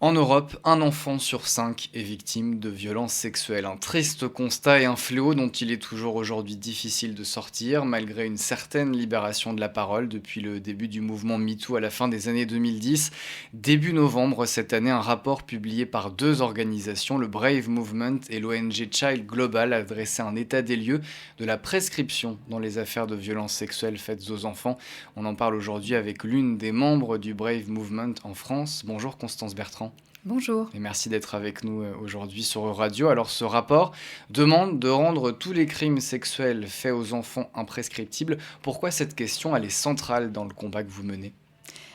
En Europe, un enfant sur 5 est victime de violences sexuelles. Un triste constat et un fléau dont il est toujours aujourd'hui difficile de sortir, malgré une certaine libération de la parole depuis le début du mouvement MeToo à la fin des années 2010. Début novembre cette année, un rapport publié par deux organisations, le Brave Movement et l'ONG Child Global, a dressé un état des lieux de la prescription dans les affaires de violences sexuelles faites aux enfants. On en parle aujourd'hui avec l'une des membres du Brave Movement en France. Bonjour Constance Bertrand. Bonjour. Et merci d'être avec nous aujourd'hui sur Euradio. Alors ce rapport demande de rendre tous les crimes sexuels faits aux enfants imprescriptibles. Pourquoi cette question, elle est centrale dans le combat que vous menez ?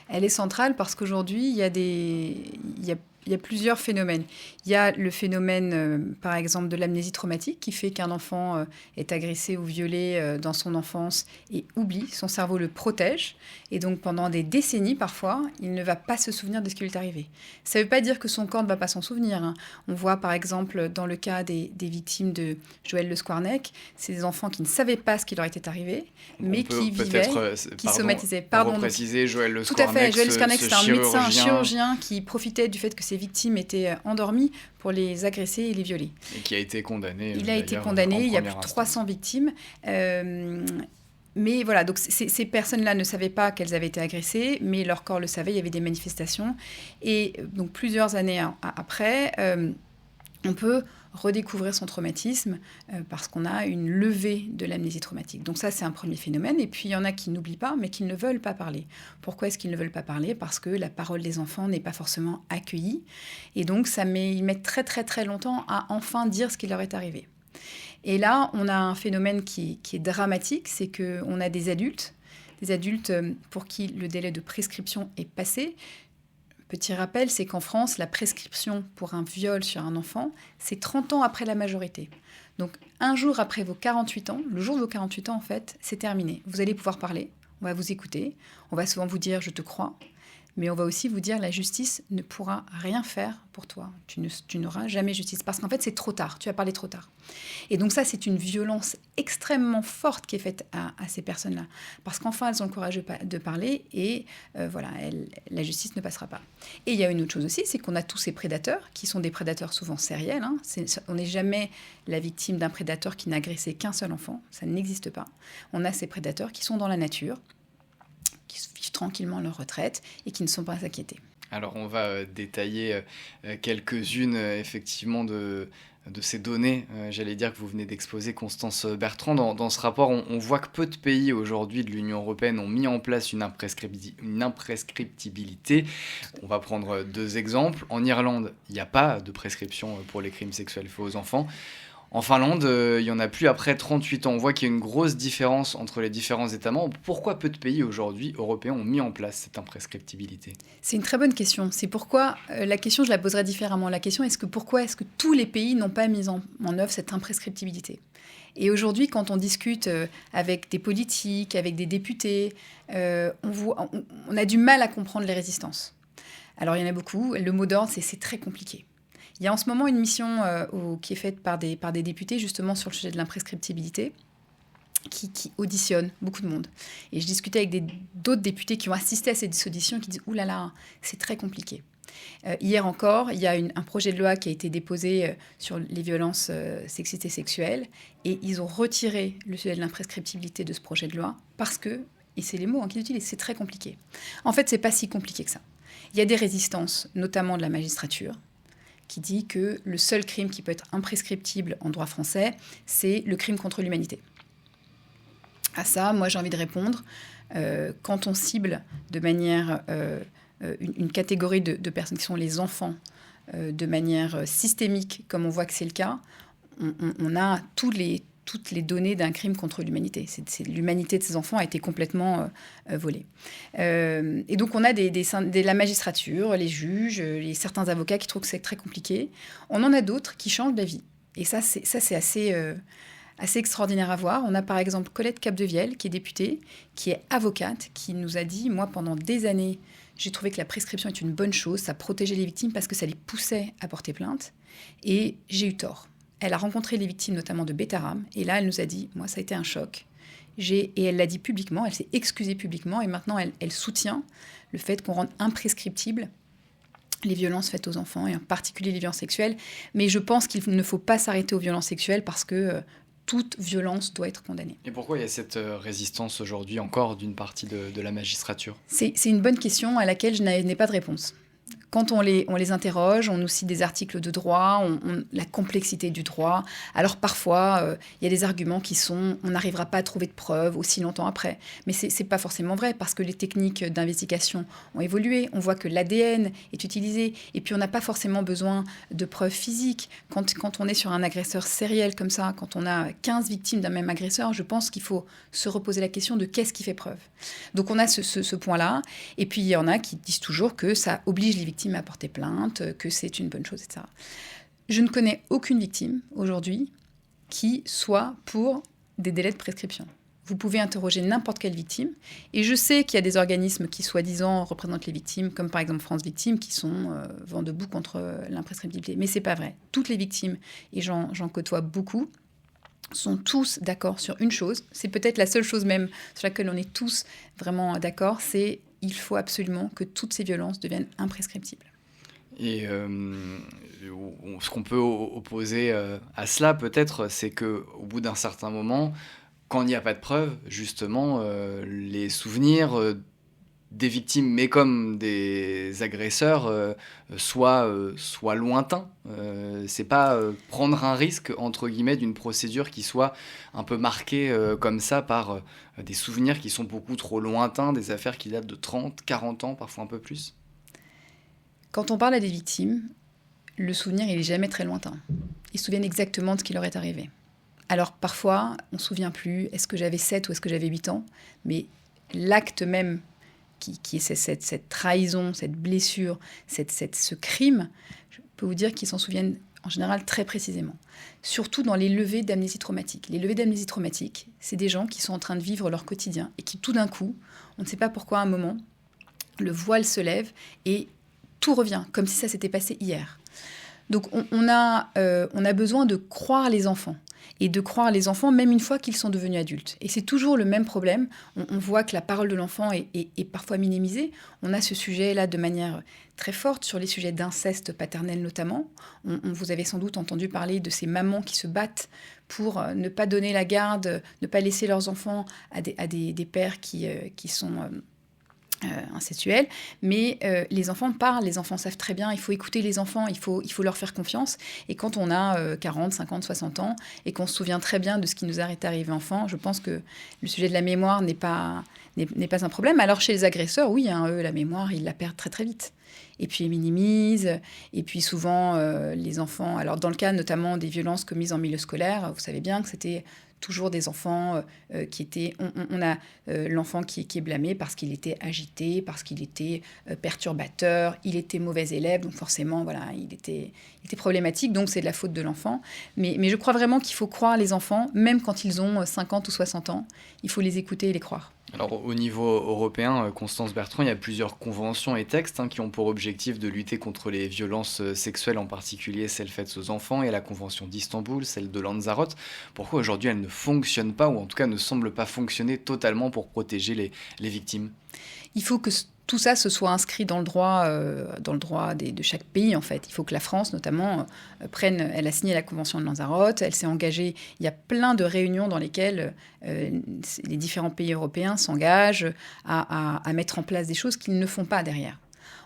Elle est centrale parce qu'aujourd'hui, il y a plusieurs phénomènes. Il y a le phénomène, par exemple, de l'amnésie traumatique qui fait qu'un enfant est agressé ou violé dans son enfance et oublie, son cerveau le protège. Et donc, pendant des décennies, parfois, il ne va pas se souvenir de ce qui lui est arrivé. Ça ne veut pas dire que son corps ne va pas s'en souvenir, hein. On voit, par exemple, dans le cas des victimes de Joël Le Squarnec, c'est des enfants qui ne savaient pas ce qui leur était arrivé, mais qui vivaient, qui somatisaient. Pardon, pour préciser, Joël Le Squarnec. Tout à fait. Joël Le Squarnec, c'était un médecin, un chirurgien qui profitait du fait que ses victimes étaient endormies pour les agresser et les violer. Et qui a été condamné. Il a été condamné, il y a plus de 300 victimes. Mais voilà, donc ces personnes-là ne savaient pas qu'elles avaient été agressées, mais leur corps le savait, il y avait des manifestations. Et donc plusieurs années après, on peut redécouvrir son traumatisme parce qu'on a une levée de l'amnésie traumatique. Donc ça, c'est un premier phénomène. Et puis, il y en a qui n'oublient pas, mais qui ne veulent pas parler. Pourquoi est-ce qu'ils ne veulent pas parler ? Parce que la parole des enfants n'est pas forcément accueillie. Et donc, ils mettent très, très, très longtemps à enfin dire ce qui leur est arrivé. Et là, on a un phénomène qui est dramatique, c'est qu'on a des adultes pour qui le délai de prescription est passé. Petit rappel, c'est qu'en France, la prescription pour un viol sur un enfant, c'est 30 ans après la majorité. Donc, un jour après vos 48 ans, le jour de vos 48 ans, en fait, c'est terminé. Vous allez pouvoir parler, on va vous écouter, on va souvent vous dire « je te crois », mais on va aussi vous dire « la justice ne pourra rien faire pour toi. Tu n'auras jamais justice. » Parce qu'en fait, c'est trop tard, tu as parlé trop tard. Et donc ça, c'est une violence extrêmement forte qui est faite à ces personnes-là. Parce qu'enfin, elles ont le courage de parler et la justice ne passera pas. Et il y a une autre chose aussi, c'est qu'on a tous ces prédateurs, qui sont des prédateurs souvent sériels. Hein. On n'est jamais la victime d'un prédateur qui n'a agressé qu'un seul enfant. Ça n'existe pas. On a ces prédateurs qui sont dans la nature, qui vivent tranquillement leur retraite et qui ne sont pas inquiétés. Alors on va détailler quelques-unes effectivement de ces données, j'allais dire que vous venez d'exposer, Constance Bertrand. Dans ce rapport, on voit que peu de pays aujourd'hui de l'Union européenne ont mis en place une imprescriptibilité. On va prendre deux exemples. En Irlande, il n'y a pas de prescription pour les crimes sexuels faits aux enfants. En Finlande, il n'y en a plus après 38 ans. On voit qu'il y a une grosse différence entre les différents États membres. Pourquoi peu de pays aujourd'hui européens ont mis en place cette imprescriptibilité ? C'est une très bonne question. C'est pourquoi la question, je la poserai différemment. La question, pourquoi est-ce que tous les pays n'ont pas mis en œuvre cette imprescriptibilité ? Et aujourd'hui, quand on discute avec des politiques, avec des députés, on a du mal à comprendre les résistances. Alors, il y en a beaucoup. Le mot d'ordre, c'est très compliqué. Il y a en ce moment une mission qui est faite par des députés, justement, sur le sujet de l'imprescriptibilité, qui auditionne beaucoup de monde. Et je discutais avec d'autres députés qui ont assisté à ces auditions, qui disent « Ouh là là, c'est très compliqué ». Hier encore, il y a un projet de loi qui a été déposé sur les violences sexistes et sexuelles, et ils ont retiré le sujet de l'imprescriptibilité de ce projet de loi, parce que, et c'est les mots qu'ils utilisent, c'est très compliqué. En fait, c'est pas si compliqué que ça. Il y a des résistances, notamment de la magistrature, qui dit que le seul crime qui peut être imprescriptible en droit français, c'est le crime contre l'humanité. À ça, moi, j'ai envie de répondre. Quand on cible de manière une catégorie de personnes qui sont les enfants de manière systémique, comme on voit que c'est le cas, on a toutes les données d'un crime contre l'humanité. L'humanité de ces enfants a été complètement volée. Et donc, on a la magistrature, les juges, certains avocats qui trouvent que c'est très compliqué. On en a d'autres qui changent d'avis. Et ça, c'est assez extraordinaire à voir. On a par exemple Colette Capdevielle, qui est députée, qui est avocate, qui nous a dit « Moi, pendant des années, j'ai trouvé que la prescription est une bonne chose, ça protégeait les victimes parce que ça les poussait à porter plainte. Et j'ai eu tort. » Elle a rencontré les victimes, notamment de Betaram, et là, elle nous a dit, moi, ça a été un choc. Et elle l'a dit publiquement, elle s'est excusée publiquement, et maintenant, elle soutient le fait qu'on rende imprescriptible les violences faites aux enfants, et en particulier les violences sexuelles. Mais je pense qu'il ne faut pas s'arrêter aux violences sexuelles parce que toute violence doit être condamnée. Et pourquoi il y a cette résistance aujourd'hui encore d'une partie de la magistrature ? C'est une bonne question à laquelle je n'ai pas de réponse. Quand on les interroge, on nous cite des articles de droit, la complexité du droit. Alors parfois, il y a des arguments qui sont « on n'arrivera pas à trouver de preuves aussi longtemps après ». Mais ce n'est pas forcément vrai parce que les techniques d'investigation ont évolué. On voit que l'ADN est utilisé et puis on n'a pas forcément besoin de preuves physiques. Quand on est sur un agresseur sériel comme ça, quand on a 15 victimes d'un même agresseur, je pense qu'il faut se reposer la question de qu'est-ce qui fait preuve. Donc on a ce point-là. Et puis il y en a qui disent toujours que ça oblige les victimes à porter plainte, que c'est une bonne chose, etc. Je ne connais aucune victime aujourd'hui qui soit pour des délais de prescription. Vous pouvez interroger n'importe quelle victime, et je sais qu'il y a des organismes qui, soi-disant, représentent les victimes, comme par exemple France Victimes, qui sont vent debout contre l'imprescriptibilité. Mais c'est pas vrai. Toutes les victimes, et j'en côtoie beaucoup, sont tous d'accord sur une chose. C'est peut-être la seule chose même sur laquelle on est tous vraiment d'accord, c'est il faut absolument que toutes ces violences deviennent imprescriptibles. Et ce qu'on peut opposer à cela, peut-être, c'est qu'au bout d'un certain moment, quand il n'y a pas de preuves, justement, les souvenirs des victimes, mais comme des agresseurs, soient lointains. C'est pas prendre un risque, entre guillemets, d'une procédure qui soit un peu marquée comme ça par des souvenirs qui sont beaucoup trop lointains, des affaires qui datent de 30, 40 ans, parfois un peu plus. Quand on parle à des victimes, le souvenir, il n'est jamais très lointain. Ils se souviennent exactement de ce qui leur est arrivé. Alors parfois, on ne se souvient plus, est-ce que j'avais 7 ou est-ce que j'avais 8 ans, mais l'acte même qui est cette trahison, cette blessure, ce crime, je peux vous dire qu'ils s'en souviennent en général très précisément. Surtout dans les levées d'amnésie traumatique. Les levées d'amnésie traumatique, c'est des gens qui sont en train de vivre leur quotidien et qui tout d'un coup, on ne sait pas pourquoi à un moment, le voile se lève et tout revient, comme si ça s'était passé hier. Donc on a besoin de croire les enfants. Et de croire les enfants même une fois qu'ils sont devenus adultes. Et c'est toujours le même problème. On voit que la parole de l'enfant est parfois minimisée. On a ce sujet-là de manière très forte, sur les sujets d'inceste paternel notamment. Vous avez sans doute entendu parler de ces mamans qui se battent pour ne pas donner la garde, ne pas laisser leurs enfants à des pères qui sont... incestuels, mais les enfants parlent, les enfants savent très bien, il faut écouter les enfants, il faut leur faire confiance, et quand on a 40, 50, 60 ans, et qu'on se souvient très bien de ce qui nous est arrivé enfant, je pense que le sujet de la mémoire n'est pas un problème. Alors chez les agresseurs, oui, hein, eux, la mémoire, ils la perdent très très vite. Et puis ils minimisent, et puis souvent les enfants, alors dans le cas notamment des violences commises en milieu scolaire, vous savez bien que c'était toujours des enfants qui étaient... On a l'enfant qui est blâmé parce qu'il était agité, parce qu'il était perturbateur, il était mauvais élève, donc forcément, voilà, il était problématique, donc c'est de la faute de l'enfant. Mais je crois vraiment qu'il faut croire les enfants, même quand ils ont 50 ou 60 ans, il faut les écouter et les croire. Alors au niveau européen, Constance Bertrand, il y a plusieurs conventions et textes qui ont pour objectif de lutter contre les violences sexuelles, en particulier celles faites aux enfants. Il y a la convention d'Istanbul, celle de Lanzarote. Pourquoi aujourd'hui elle ne fonctionne pas, ou en tout cas ne semble pas fonctionner totalement pour protéger les victimes ? Il faut que tout ça se soit inscrit dans le droit de chaque pays, en fait. Il faut que la France, notamment, elle a signé la Convention de Lanzarote, elle s'est engagée. Il y a plein de réunions dans lesquelles les différents pays européens s'engagent à mettre en place des choses qu'ils ne font pas derrière.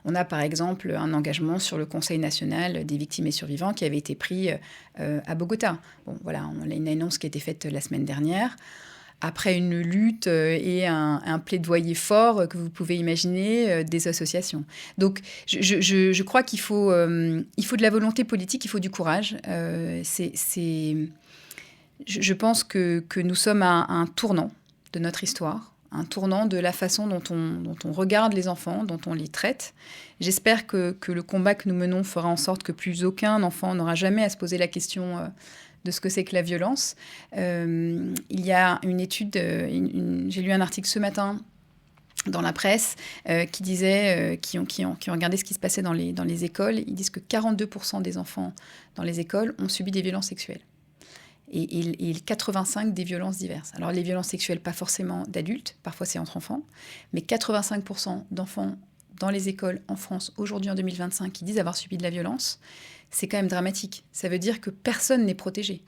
On a par exemple un engagement sur le Conseil national des victimes et survivants qui avait été pris à Bogota. Bon, voilà, on a une annonce qui a été faite la semaine dernière. Après une lutte et un plaidoyer fort que vous pouvez imaginer des associations. Donc, je crois qu'il faut de la volonté politique, il faut du courage. Je pense que nous sommes à un tournant de notre histoire, un tournant de la façon dont on regarde les enfants, dont on les traite. J'espère que le combat que nous menons fera en sorte que plus aucun enfant n'aura jamais à se poser la question de ce que c'est que la violence. Il y a une étude, j'ai lu un article ce matin dans la presse qui disait, qui ont regardé ce qui se passait dans les écoles. Ils disent que 42% des enfants dans les écoles ont subi des violences sexuelles. Et 85 des violences diverses. Alors les violences sexuelles, pas forcément d'adultes, parfois c'est entre enfants, mais 85% d'enfants dans les écoles en France, aujourd'hui en 2025, qui disent avoir subi de la violence, c'est quand même dramatique. Ça veut dire que personne n'est protégé.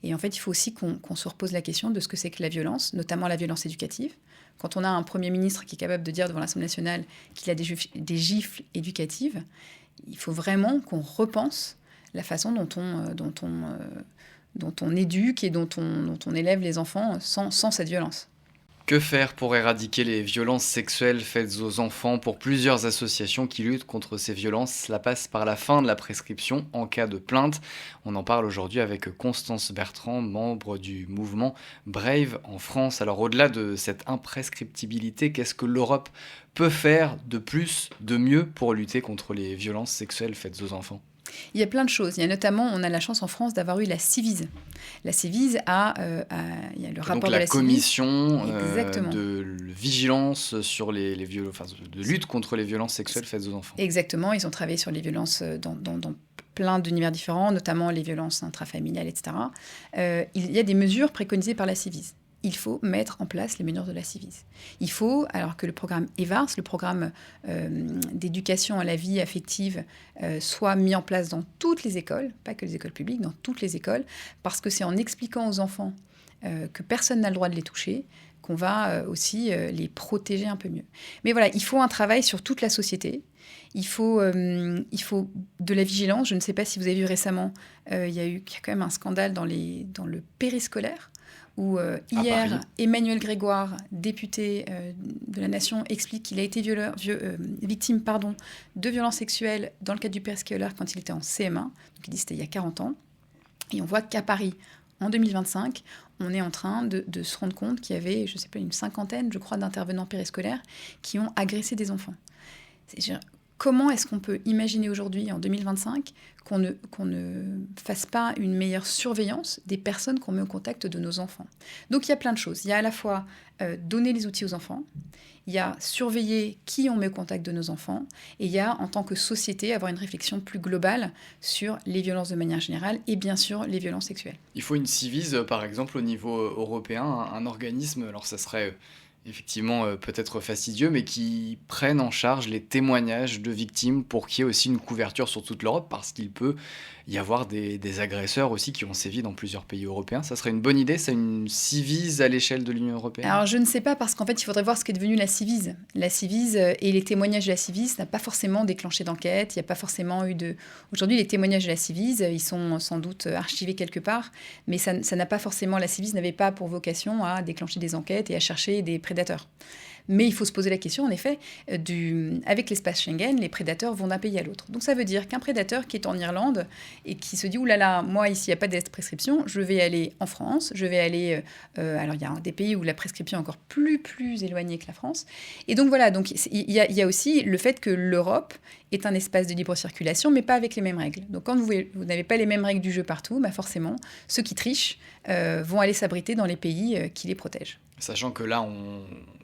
Et en fait, il faut aussi qu'on se repose la question de ce que c'est que la violence, notamment la violence éducative. Quand on a un Premier ministre qui est capable de dire devant l'Assemblée nationale qu'il a des gifles éducatives, il faut vraiment qu'on repense la façon dont on éduque et dont on élève les enfants sans cette violence. Que faire pour éradiquer les violences sexuelles faites aux enfants? Pour plusieurs associations qui luttent contre ces violences, cela passe par la fin de la prescription en cas de plainte. On en parle aujourd'hui avec Constance Bertrand, membre du mouvement Brave en France. Alors au-delà de cette imprescriptibilité, qu'est-ce que l'Europe peut faire de plus, de mieux pour lutter contre les violences sexuelles faites aux enfants? Il y a plein de choses. Il y a notamment, on a la chance en France d'avoir eu la Civise. La Civise il y a le rapport de la commission de vigilance sur les de lutte contre les violences sexuelles faites aux enfants. Exactement, ils ont travaillé sur les violences dans plein d'univers différents, notamment les violences intrafamiliales, etc. Il y a des mesures préconisées par la Civise. Il faut mettre en place les mesures de la Civise. Il faut, alors que le programme EVARS, le programme d'éducation à la vie affective, soit mis en place dans toutes les écoles, pas que les écoles publiques, dans toutes les écoles, parce que c'est en expliquant aux enfants que personne n'a le droit de les toucher, qu'on va aussi les protéger un peu mieux. Mais voilà, il faut un travail sur toute la société. Il faut de la vigilance. Je ne sais pas si vous avez vu récemment, il y a quand même un scandale dans le périscolaire, où hier, Emmanuel Grégoire, député de la Nation, explique qu'il a été victime de violences sexuelles dans le cadre du périscolaire quand il était en CM1. Donc il dit que c'était il y a 40 ans. Et on voit qu'à Paris, en 2025, on est en train de se rendre compte qu'il y avait, je ne sais pas, une cinquantaine, je crois, d'intervenants périscolaires qui ont agressé des enfants. Comment est-ce qu'on peut imaginer aujourd'hui, en 2025, qu'on ne fasse pas une meilleure surveillance des personnes qu'on met au contact de nos enfants? Donc il y a plein de choses. Il y a à la fois donner les outils aux enfants, il y a surveiller qui on met au contact de nos enfants, et il y a, en tant que société, avoir une réflexion plus globale sur les violences de manière générale et bien sûr les violences sexuelles. Il faut une Civise, par exemple, au niveau européen, un organisme, alors ça serait effectivement peut-être fastidieux, mais qui prennent en charge les témoignages de victimes pour qu'il y ait aussi une couverture sur toute l'Europe, parce qu'il peut y avoir des agresseurs aussi qui ont sévi dans plusieurs pays européens. Ça serait une bonne idée, c'est une Civise à l'échelle de l'Union européenne? Alors je ne sais pas, parce qu'en fait il faudrait voir ce qu'est devenu la Civise. La Civise et les témoignages de la Civise n'a pas forcément déclenché d'enquête, il n'y a pas forcément eu de... Aujourd'hui les témoignages de la Civise, ils sont sans doute archivés quelque part, mais ça n'a pas forcément... La Civise n'avait pas pour vocation à déclencher des enquêtes et à chercher des prédateurs. Mais il faut se poser la question, en effet, avec l'espace Schengen, les prédateurs vont d'un pays à l'autre. Donc ça veut dire qu'un prédateur qui est en Irlande et qui se dit « Ouh là là, moi ici, il n'y a pas de prescription, je vais aller en France, je vais aller... alors il y a des pays où la prescription est encore plus éloignée que la France. Et donc voilà, il y a aussi le fait que l'Europe est un espace de libre circulation, mais pas avec les mêmes règles. Donc quand vous n'avez pas les mêmes règles du jeu partout, bah forcément, ceux qui trichent vont aller s'abriter dans les pays qui les protègent. Sachant que là,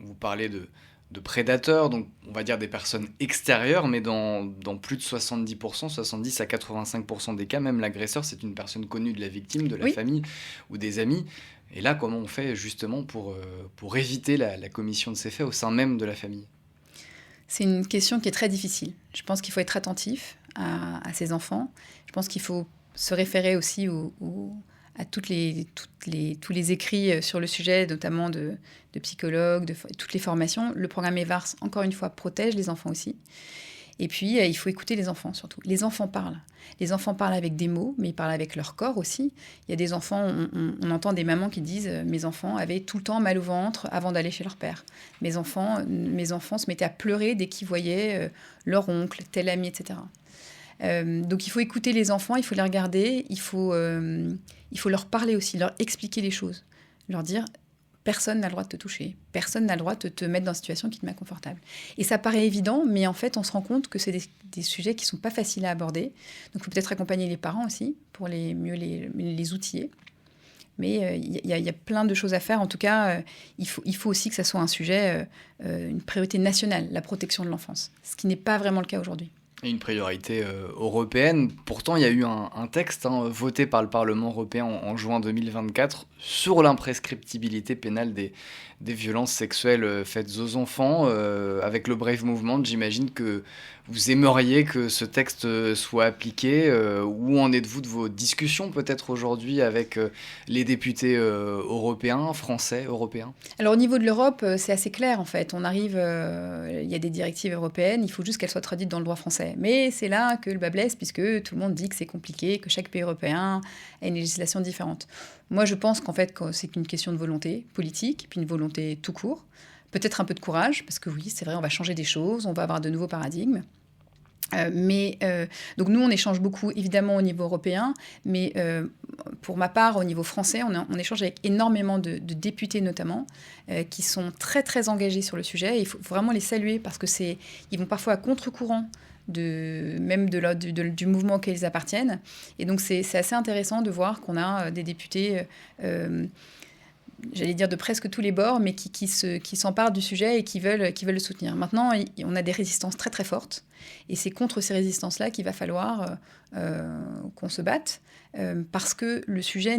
vous parlez de prédateurs, donc on va dire des personnes extérieures, mais dans plus de 70%, 70 à 85% des cas, même l'agresseur, c'est une personne connue de la victime, de la famille ou des amis. Et là, comment on fait justement pour éviter la commission de ces faits au sein même de la famille? C'est une question qui est très difficile. Je pense qu'il faut être attentif à ces enfants. Je pense qu'il faut se référer aussi à tous les écrits sur le sujet, notamment de psychologues, toutes les formations. Le programme EVARS, encore une fois, protège les enfants aussi. Et puis, il faut écouter les enfants, surtout. Les enfants parlent. Les enfants parlent avec des mots, mais ils parlent avec leur corps aussi. Il y a des enfants, on entend des mamans qui disent « Mes enfants avaient tout le temps mal au ventre avant d'aller chez leur père. Mes enfants se mettaient à pleurer dès qu'ils voyaient leur oncle, tel ami, etc. » Donc il faut écouter les enfants, il faut les regarder, il faut leur parler aussi, leur expliquer les choses, leur dire personne n'a le droit de te toucher, personne n'a le droit de te mettre dans une situation qui te met inconfortable. Et ça paraît évident, mais en fait on se rend compte que c'est des sujets qui sont pas faciles à aborder. Donc il faut peut-être accompagner les parents aussi pour mieux les outiller. Mais il y a plein de choses à faire. En tout cas, il faut aussi que ça soit un sujet, une priorité nationale, la protection de l'enfance, ce qui n'est pas vraiment le cas aujourd'hui. Et une priorité européenne. Pourtant, il y a eu un texte voté par le Parlement européen en juin 2024 sur l'imprescriptibilité pénale des violences sexuelles faites aux enfants. Avec le Brave Movement, j'imagine que vous aimeriez que ce texte soit appliqué. Où en êtes-vous de vos discussions peut-être aujourd'hui avec les députés européens, français, européens? Alors au niveau de l'Europe, c'est assez clair en fait. On arrive, il y a des directives européennes, il faut juste qu'elles soient traduites dans le droit français. Mais c'est là que le bât blesse, puisque tout le monde dit que c'est compliqué, que chaque pays européen a une législation différente. Moi, je pense qu'en fait, c'est une question de volonté politique, puis une volonté tout court. Peut-être un peu de courage, parce que oui, c'est vrai, on va changer des choses, on va avoir de nouveaux paradigmes. Donc nous, on échange beaucoup, évidemment, au niveau européen, mais pour ma part, au niveau français, on échange avec énormément de députés, notamment, qui sont très, très engagés sur le sujet. Et il faut vraiment les saluer, parce que ils vont parfois à contre-courant du mouvement auquel ils appartiennent. Et donc, c'est assez intéressant de voir qu'on a des députés... j'allais dire de presque tous les bords, mais qui s'emparent du sujet et qui veulent le soutenir. Maintenant, on a des résistances très très fortes, et c'est contre ces résistances-là qu'il va falloir qu'on se batte, parce que le sujet,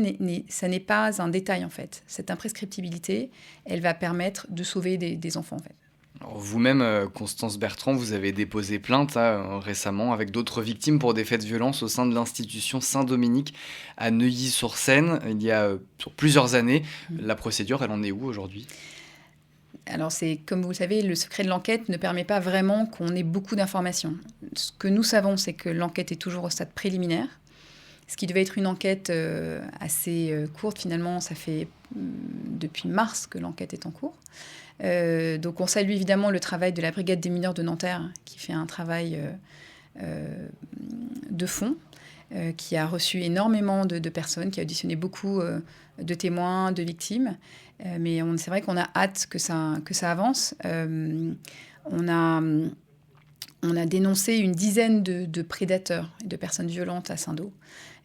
ça n'est pas un détail en fait. Cette imprescriptibilité, elle va permettre de sauver des enfants en fait. Alors vous-même, Constance Bertrand, vous avez déposé plainte récemment avec d'autres victimes pour des faits de violence au sein de l'institution Saint-Dominique à Neuilly-sur-Seine, il y a sur plusieurs années. La procédure, elle en est où aujourd'hui? Alors, comme vous le savez, le secret de l'enquête ne permet pas vraiment qu'on ait beaucoup d'informations. Ce que nous savons, c'est que l'enquête est toujours au stade préliminaire. Ce qui devait être une enquête assez courte, finalement, ça fait depuis mars que l'enquête est en cours. Donc on salue évidemment le travail de la Brigade des mineurs de Nanterre, qui fait un travail de fond, qui a reçu énormément de personnes, qui a auditionné beaucoup de témoins, de victimes. Mais c'est vrai qu'on a hâte que ça avance. On a dénoncé une dizaine de prédateurs et de personnes violentes à Saint-Do.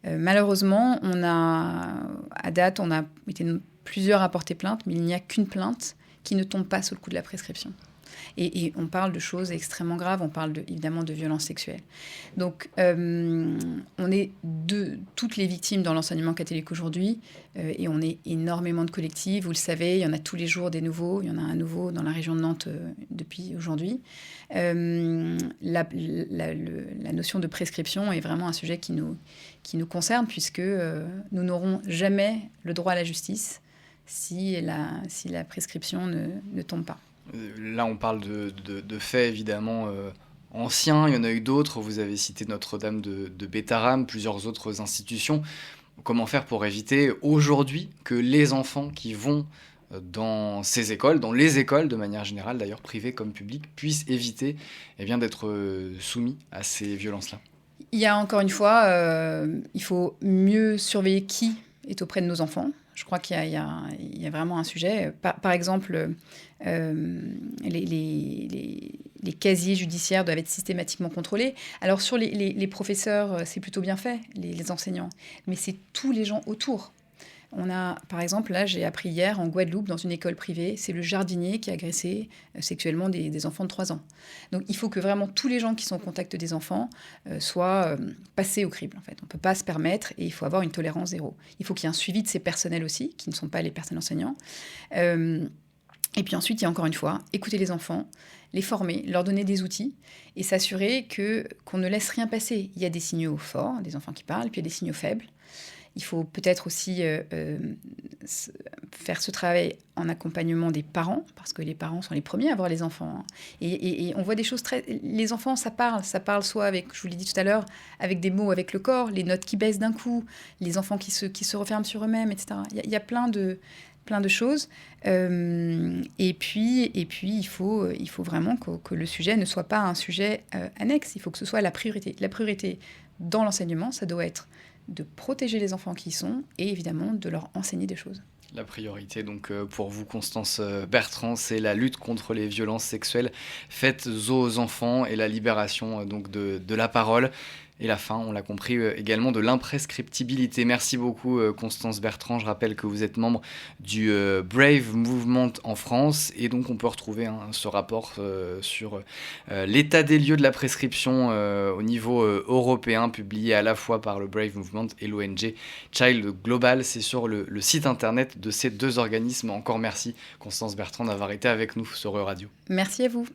Malheureusement, à date, on a été plusieurs à porter plainte, mais il n'y a qu'une plainte qui ne tombe pas sous le coup de la prescription. Et on parle de choses extrêmement graves, on parle évidemment de violences sexuelles. Donc, on est toutes les victimes dans l'enseignement catholique aujourd'hui, et on est énormément de collectifs, vous le savez, il y en a tous les jours des nouveaux, il y en a un nouveau dans la région de Nantes depuis aujourd'hui. La notion de prescription est vraiment un sujet qui nous concerne, puisque nous n'aurons jamais le droit à la justice si la prescription ne tombe pas. Là, on parle de faits évidemment anciens, il y en a eu d'autres, vous avez cité Notre-Dame de Bétharram, plusieurs autres institutions. Comment faire pour éviter aujourd'hui que les enfants qui vont dans ces écoles, dans les écoles de manière générale, d'ailleurs privées comme publiques, puissent éviter d'être soumis à ces violences-là? Il y a encore une fois, il faut mieux surveiller qui est auprès de nos enfants. Je crois qu'il y a vraiment un sujet. Par exemple, les casiers judiciaires doivent être systématiquement contrôlés. Alors sur les professeurs, c'est plutôt bien fait, les enseignants, mais c'est tous les gens autour. On a, par exemple, là, j'ai appris hier en Guadeloupe, dans une école privée, c'est le jardinier qui a agressé sexuellement des enfants de 3 ans. Donc il faut que vraiment tous les gens qui sont en contact des enfants soient passés au crible. En fait. On ne peut pas se permettre, et il faut avoir une tolérance zéro. Il faut qu'il y ait un suivi de ces personnels aussi, qui ne sont pas les personnels enseignants. Et puis ensuite, il y a encore une fois, écouter les enfants, les former, leur donner des outils et s'assurer qu'on ne laisse rien passer. Il y a des signaux forts, des enfants qui parlent, puis il y a des signaux faibles. Il faut peut-être aussi faire ce travail en accompagnement des parents, parce que les parents sont les premiers à voir les enfants. Et on voit des choses Les enfants, ça parle soit avec, je vous l'ai dit tout à l'heure, avec des mots, avec le corps, les notes qui baissent d'un coup, les enfants qui se referment sur eux-mêmes, etc. Il y a plein de choses. Et puis il faut vraiment que le sujet ne soit pas un sujet annexe. Il faut que ce soit la priorité. La priorité dans l'enseignement, ça doit être de protéger les enfants qui y sont et évidemment de leur enseigner des choses. La priorité, donc, pour vous, Constance Bertrand, c'est la lutte contre les violences sexuelles faites aux enfants et la libération donc de la parole. et la fin, on l'a compris, également de l'imprescriptibilité. Merci beaucoup Constance Bertrand. Je rappelle que vous êtes membre du Brave Movement en France, et donc on peut retrouver ce rapport sur l'état des lieux de la prescription au niveau européen, publié à la fois par le Brave Movement et l'ONG Child Global. C'est sur le site internet de ces deux organismes. Encore merci Constance Bertrand d'avoir été avec nous sur Euradio. Merci à vous.